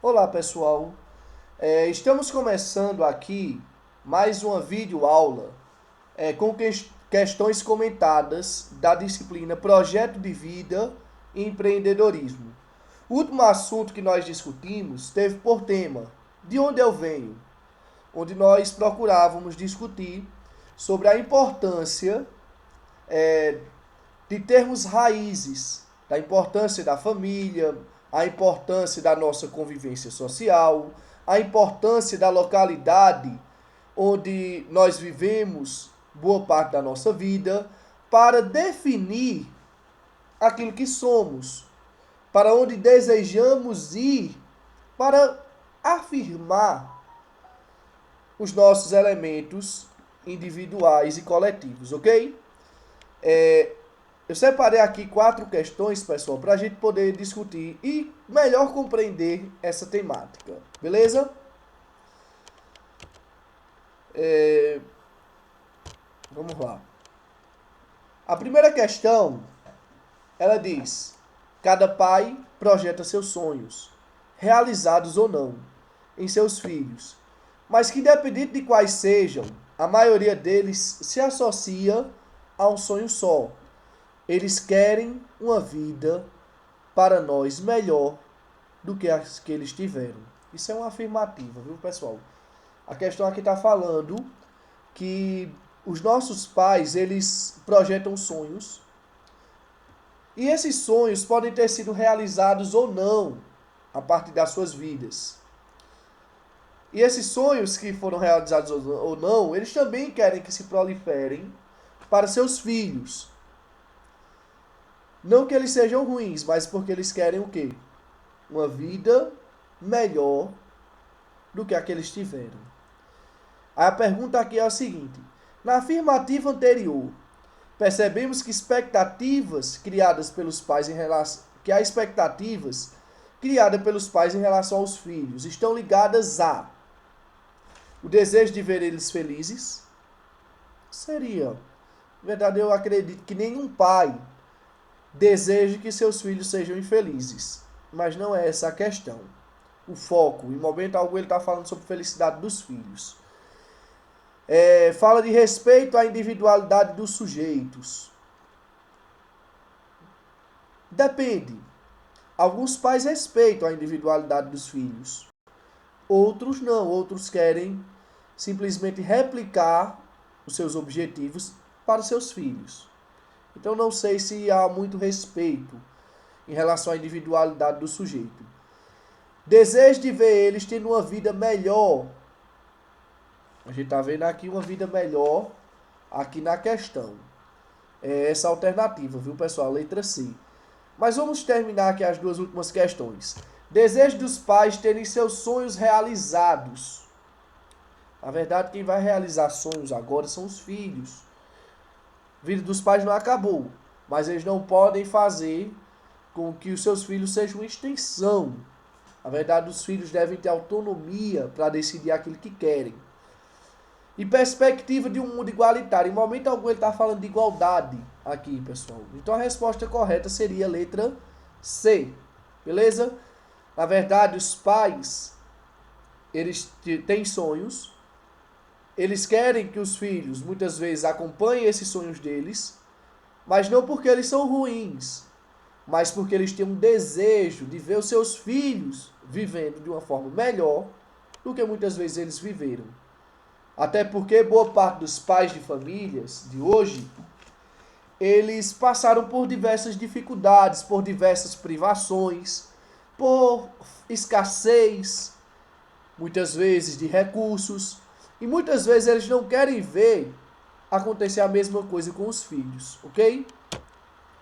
Olá pessoal, estamos começando aqui mais uma videoaula com questões comentadas da disciplina Projeto de Vida e Empreendedorismo. O último assunto que nós discutimos teve por tema De onde eu venho? Onde nós procurávamos discutir sobre a importância de termos raízes, da importância da família, a importância da nossa convivência social, a importância da localidade onde nós vivemos boa parte da nossa vida, para definir aquilo que somos, para onde desejamos ir, para afirmar os nossos elementos individuais e coletivos, ok? Eu separei aqui 4 questões, pessoal, para a gente poder discutir e melhor compreender essa temática, beleza? Vamos lá. A primeira questão, ela diz: cada pai projeta seus sonhos, realizados ou não, em seus filhos, mas que independente de quais sejam, a maioria deles se associa a um sonho só. Eles querem uma vida para nós melhor do que as que eles tiveram. Isso é uma afirmativa, viu, pessoal? A questão aqui está falando que os nossos pais, eles projetam sonhos. E esses sonhos podem ter sido realizados ou não a partir das suas vidas. E esses sonhos que foram realizados ou não, eles também querem que se proliferem para seus filhos. Não que eles sejam ruins, mas porque eles querem o quê? Uma vida melhor do que a que eles tiveram. Aí a pergunta aqui é a seguinte: na afirmativa anterior, percebemos que expectativas criadas pelos pais em relação em relação aos filhos estão ligadas a o desejo de ver eles felizes. Seria, na verdade, eu acredito que nenhum pai deseja que seus filhos sejam infelizes, mas não é essa a questão. O foco, em momento algum, ele está falando sobre a felicidade dos filhos. Fala de respeito à individualidade dos sujeitos. Depende. Alguns pais respeitam a individualidade dos filhos. Outros não. Outros querem simplesmente replicar os seus objetivos para os seus filhos. Então não sei se há muito respeito em relação à individualidade do sujeito. Desejo de ver eles tendo uma vida melhor. A gente está vendo aqui uma vida melhor aqui na questão. É essa alternativa, viu, pessoal? Letra C. Mas vamos terminar aqui as duas últimas questões. Desejo dos pais terem seus sonhos realizados. Na verdade, quem vai realizar sonhos agora são os filhos. A vida dos pais não acabou, mas eles não podem fazer com que os seus filhos sejam uma extensão. Na verdade, os filhos devem ter autonomia para decidir aquilo que querem. E perspectiva de um mundo igualitário. Em momento algum ele está falando de igualdade aqui, pessoal. Então a resposta correta seria a letra C. Beleza? Na verdade, os pais, eles têm sonhos. Eles querem que os filhos, muitas vezes, acompanhem esses sonhos deles. Mas não porque eles são ruins, mas porque eles têm um desejo de ver os seus filhos vivendo de uma forma melhor do que muitas vezes eles viveram. Até porque boa parte dos pais de famílias de hoje, eles passaram por diversas dificuldades, por diversas privações, por escassez, muitas vezes, de recursos. E muitas vezes eles não querem ver acontecer a mesma coisa com os filhos, ok?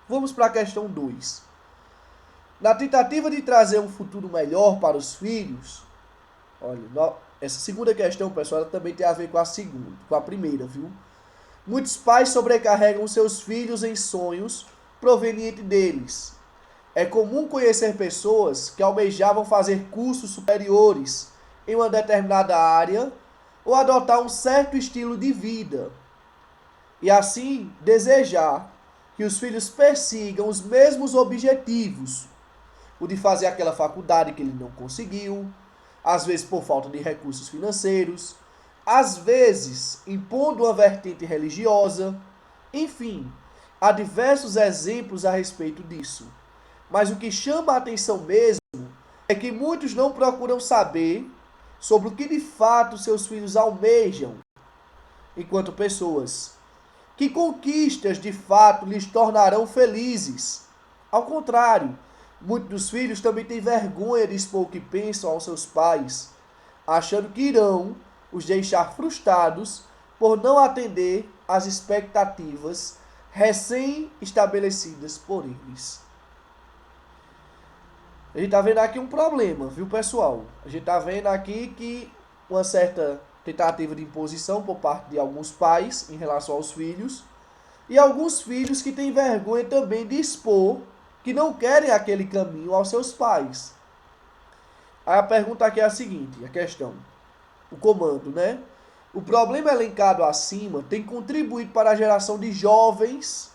Vamos para a questão 2. Na tentativa de trazer um futuro melhor para os filhos, olha, essa segunda questão, pessoal, ela também tem a ver com a primeira, viu? Muitos pais sobrecarregam seus filhos em sonhos provenientes deles. É comum conhecer pessoas que almejavam fazer cursos superiores em uma determinada área ou adotar um certo estilo de vida, e assim desejar que os filhos persigam os mesmos objetivos, o de fazer aquela faculdade que ele não conseguiu, às vezes por falta de recursos financeiros, às vezes impondo uma vertente religiosa, enfim, há diversos exemplos a respeito disso. Mas o que chama a atenção mesmo é que muitos não procuram saber sobre o que de fato seus filhos almejam enquanto pessoas. Que conquistas de fato lhes tornarão felizes. Ao contrário, muitos dos filhos também têm vergonha de expor o que pensam aos seus pais, achando que irão os deixar frustrados por não atender às expectativas recém-estabelecidas por eles. A gente está vendo aqui um problema, viu, pessoal? A gente está vendo aqui que uma certa tentativa de imposição por parte de alguns pais em relação aos filhos, e alguns filhos que têm vergonha também de expor que não querem aquele caminho aos seus pais. Aí a pergunta aqui é a seguinte, a questão, o comando, né? O problema elencado acima tem contribuído para a geração de jovens.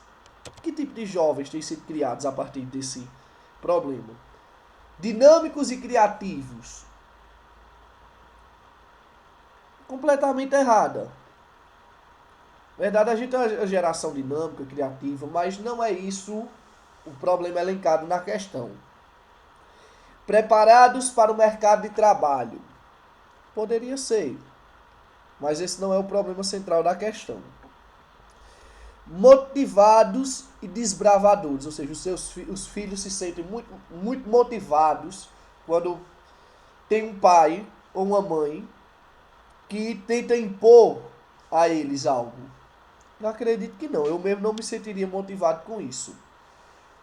Que tipo de jovens têm sido criados a partir desse problema? Dinâmicos e criativos. Completamente errada. Na verdade, a gente é uma geração dinâmica, criativa, mas não é isso o problema elencado na questão. Preparados para o mercado de trabalho. Poderia ser, mas esse não é o problema central da questão. Motivados e desbravadores, ou seja, os filhos se sentem muito motivados quando tem um pai ou uma mãe que tenta impor a eles algo. Não acredito que não, eu mesmo não me sentiria motivado com isso.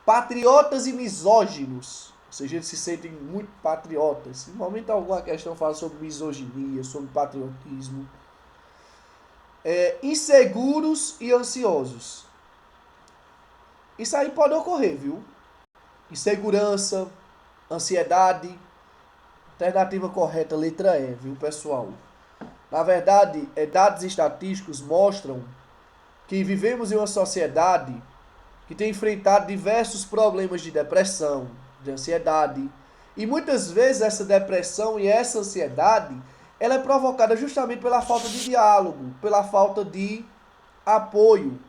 Patriotas e misóginos, ou seja, eles se sentem muito patriotas. Em momento algum a questão fala sobre misoginia, sobre patriotismo. Inseguros e ansiosos. Isso aí pode ocorrer, viu? Insegurança, ansiedade. Alternativa correta, letra E, viu, pessoal? Na verdade, dados estatísticos mostram que vivemos em uma sociedade que tem enfrentado diversos problemas de depressão, de ansiedade. E muitas vezes essa depressão e essa ansiedade ela é provocada justamente pela falta de diálogo, pela falta de apoio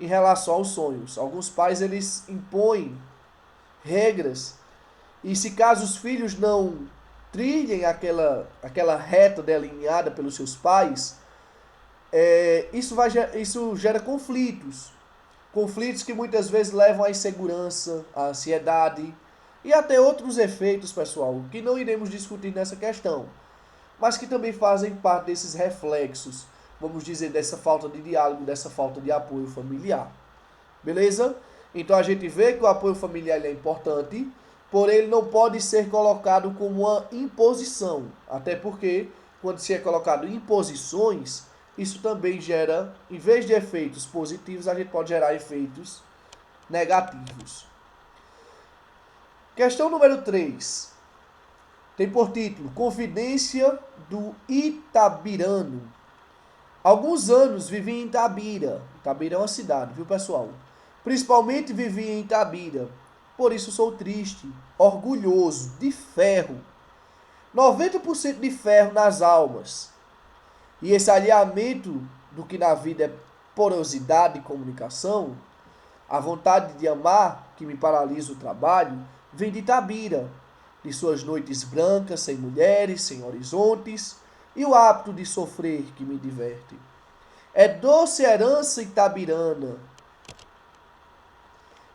em relação aos sonhos. Alguns pais eles impõem regras e se caso os filhos não trilhem aquela reta delineada pelos seus pais, isso gera conflitos. Conflitos que muitas vezes levam à insegurança, à ansiedade e até outros efeitos, pessoal, que não iremos discutir nessa questão, mas que também fazem parte desses reflexos, vamos dizer, dessa falta de diálogo, dessa falta de apoio familiar. Beleza? Então a gente vê que o apoio familiar é importante, porém ele não pode ser colocado como uma imposição, até porque quando se é colocado imposições, isso também gera, em vez de efeitos positivos, a gente pode gerar efeitos negativos. Questão número 3. Tem por título Confidência do Itabirano. Alguns anos vivi em Itabira. Itabira é uma cidade, viu, pessoal? Principalmente vivi em Itabira. Por isso sou triste, orgulhoso, de ferro. 90% de ferro nas almas. E esse alinhamento do que na vida é porosidade e comunicação, a vontade de amar, que me paralisa o trabalho, vem de Itabira, de suas noites brancas, sem mulheres, sem horizontes, e o hábito de sofrer que me diverte. É doce herança itabirana.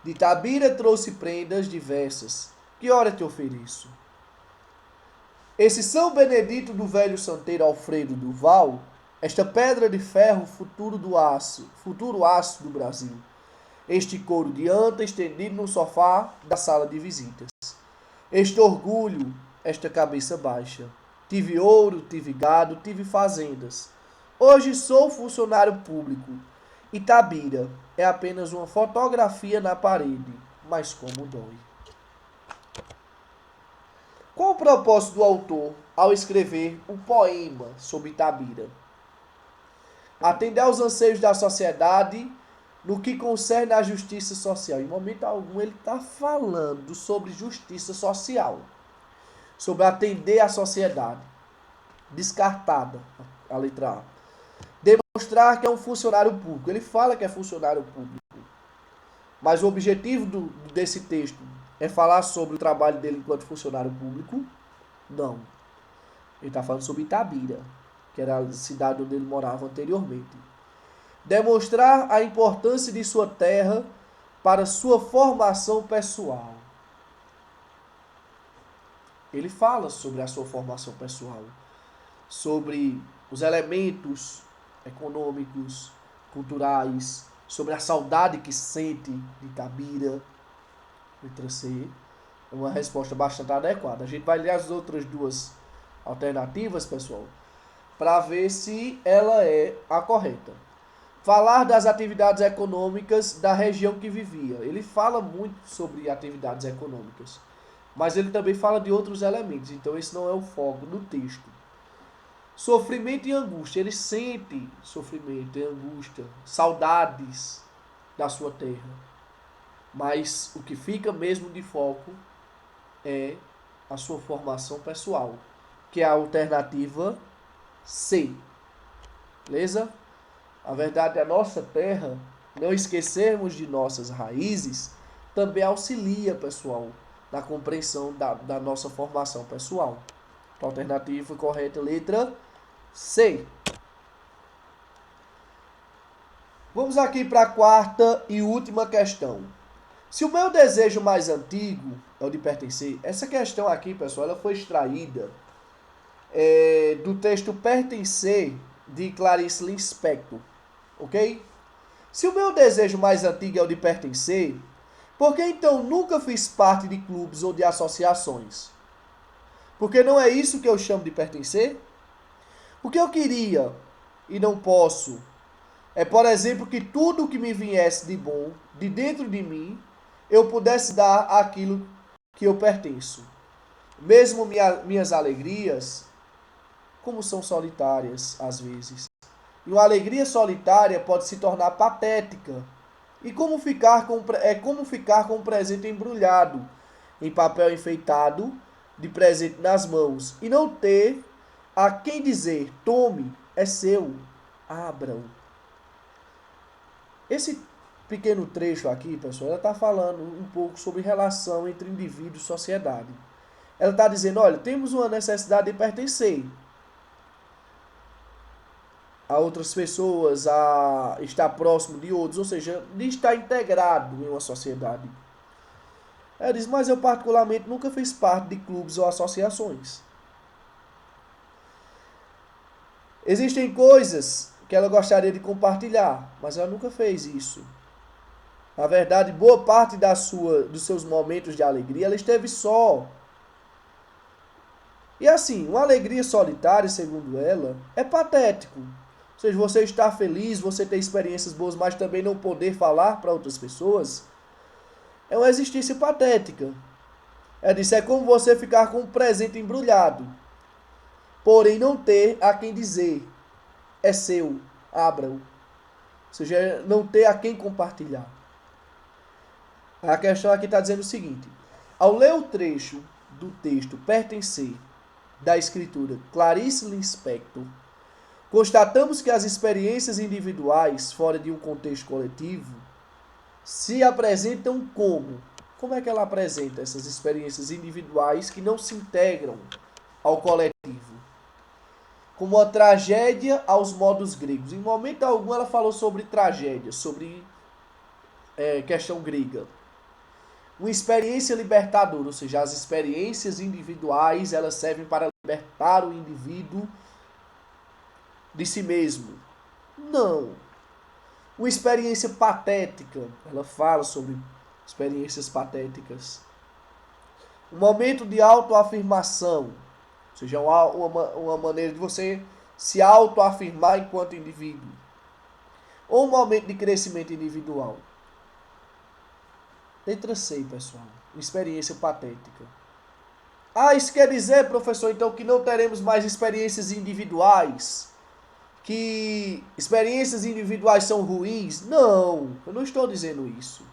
De Itabira trouxe prendas diversas. Que hora te ofereço? Esse São Benedito do velho santeiro Alfredo Duval, esta pedra de ferro, futuro aço do Brasil. Este couro de anta estendido no sofá da sala de visitas. Este orgulho, esta cabeça baixa. Tive ouro, tive gado, tive fazendas. Hoje sou funcionário público. Itabira é apenas uma fotografia na parede, mas como dói. Qual o propósito do autor ao escrever um poema sobre Itabira? Atender aos anseios da sociedade no que concerne à justiça social. Em momento algum ele está falando sobre justiça social, sobre atender a sociedade. Descartada a letra A. Demonstrar que é um funcionário público. Ele fala que é funcionário público. Mas o objetivo desse texto é falar sobre o trabalho dele enquanto funcionário público? Não. Ele está falando sobre Itabira, que era a cidade onde ele morava anteriormente. Demonstrar a importância de sua terra para sua formação pessoal. Ele fala sobre a sua formação pessoal, sobre os elementos econômicos, culturais, sobre a saudade que sente de Itabira. Letra C. É uma resposta bastante adequada. A gente vai ler as outras duas alternativas, pessoal, para ver se ela é a correta. Falar das atividades econômicas da região que vivia. Ele fala muito sobre atividades econômicas, mas ele também fala de outros elementos, então esse não é o foco do texto. Sofrimento e angústia. Ele sente sofrimento e angústia, saudades da sua terra. Mas o que fica mesmo de foco é a sua formação pessoal, que é a alternativa C. Beleza? A verdade é a nossa terra, não esquecermos de nossas raízes, também auxilia, pessoal, na compreensão da nossa formação pessoal. A alternativa correta, letra C. Vamos aqui para a quarta e última questão. Se o meu desejo mais antigo é o de pertencer, essa questão aqui, pessoal, ela foi extraída do texto Pertencer, de Clarice Lispector. Ok? Se o meu desejo mais antigo é o de pertencer, por que então nunca fiz parte de clubes ou de associações? Porque não é isso que eu chamo de pertencer? O que eu queria e não posso é, por exemplo, que tudo que me viesse de bom, de dentro de mim, eu pudesse dar àquilo que eu pertenço. Mesmo minhas alegrias, como são solitárias às vezes. E uma alegria solitária pode se tornar patética. E como ficar com um presente embrulhado em papel enfeitado de presente nas mãos e não ter a quem dizer: tome, é seu, abra-o. Esse pequeno trecho aqui, pessoal, ela está falando um pouco sobre relação entre indivíduo e sociedade. Ela está dizendo: olha, temos uma necessidade de pertencer a outras pessoas, a estar próximo de outros, ou seja, de estar integrado em uma sociedade. Ela diz: mas eu particularmente nunca fiz parte de clubes ou associações. Existem coisas que ela gostaria de compartilhar, mas ela nunca fez isso. Na verdade, boa parte dos seus momentos de alegria, ela esteve só. E assim, uma alegria solitária, segundo ela, é patético. Ou seja, você estar feliz, você ter experiências boas, mas também não poder falar para outras pessoas, é uma existência patética. Ela disse: é como você ficar com um presente embrulhado, porém não ter a quem dizer: é seu, abra-o. Ou seja, não ter a quem compartilhar. A questão aqui está dizendo o seguinte: ao ler o trecho do texto Pertencer, da escritura Clarice Lispector, constatamos que as experiências individuais, fora de um contexto coletivo, se apresentam como? Como é que ela apresenta essas experiências individuais que não se integram ao coletivo? Como uma tragédia aos modos gregos. Em momento algum ela falou sobre tragédia, sobre questão grega. Uma experiência libertadora, ou seja, as experiências individuais elas servem para libertar o indivíduo de si mesmo. Não. Uma experiência patética, ela fala sobre experiências patéticas. Um momento de autoafirmação, ou seja, uma maneira de você se autoafirmar enquanto indivíduo. Ou um momento de crescimento individual. Letra C, pessoal. Uma experiência patética. Ah, isso quer dizer, professor, então que não teremos mais experiências individuais? que experiências individuais são ruins? Não, eu não estou dizendo isso.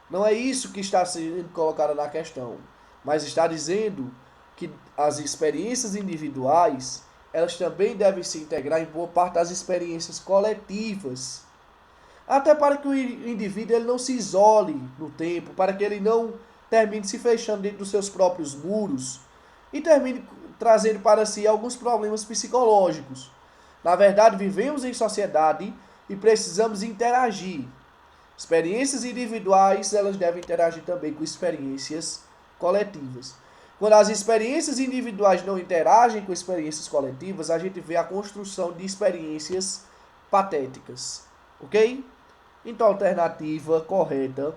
Não é isso que está sendo colocado na questão, mas está dizendo que as experiências individuais, elas também devem se integrar em boa parte das experiências coletivas. Até para que o indivíduo ele não se isole no tempo, para que ele não termine se fechando dentro dos seus próprios muros e termine trazendo para si alguns problemas psicológicos. Na verdade, vivemos em sociedade e precisamos interagir. Experiências individuais, elas devem interagir também com experiências coletivas. Quando as experiências individuais não interagem com experiências coletivas, a gente vê a construção de experiências patéticas. Ok? Então, a alternativa correta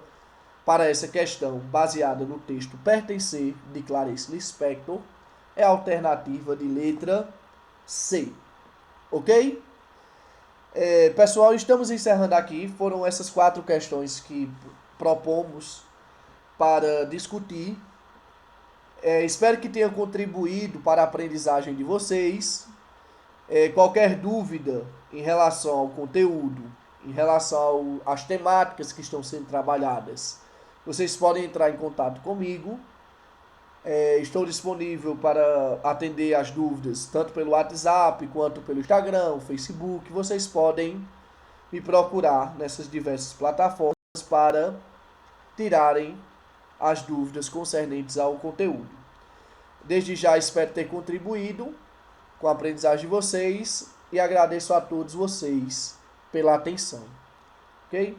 para essa questão, baseada no texto Pertencer, de Clarice Lispector, é a alternativa de letra C. Ok? Pessoal, estamos encerrando aqui. Foram essas 4 questões que propomos para discutir. Espero que tenha contribuído para a aprendizagem de vocês. Qualquer dúvida em relação ao conteúdo, em relação às temáticas que estão sendo trabalhadas, vocês podem entrar em contato comigo. Estou disponível para atender as dúvidas tanto pelo WhatsApp quanto pelo Instagram, Facebook. Vocês podem me procurar nessas diversas plataformas para tirarem as dúvidas concernentes ao conteúdo. Desde já espero ter contribuído com a aprendizagem de vocês e agradeço a todos vocês pela atenção. Ok?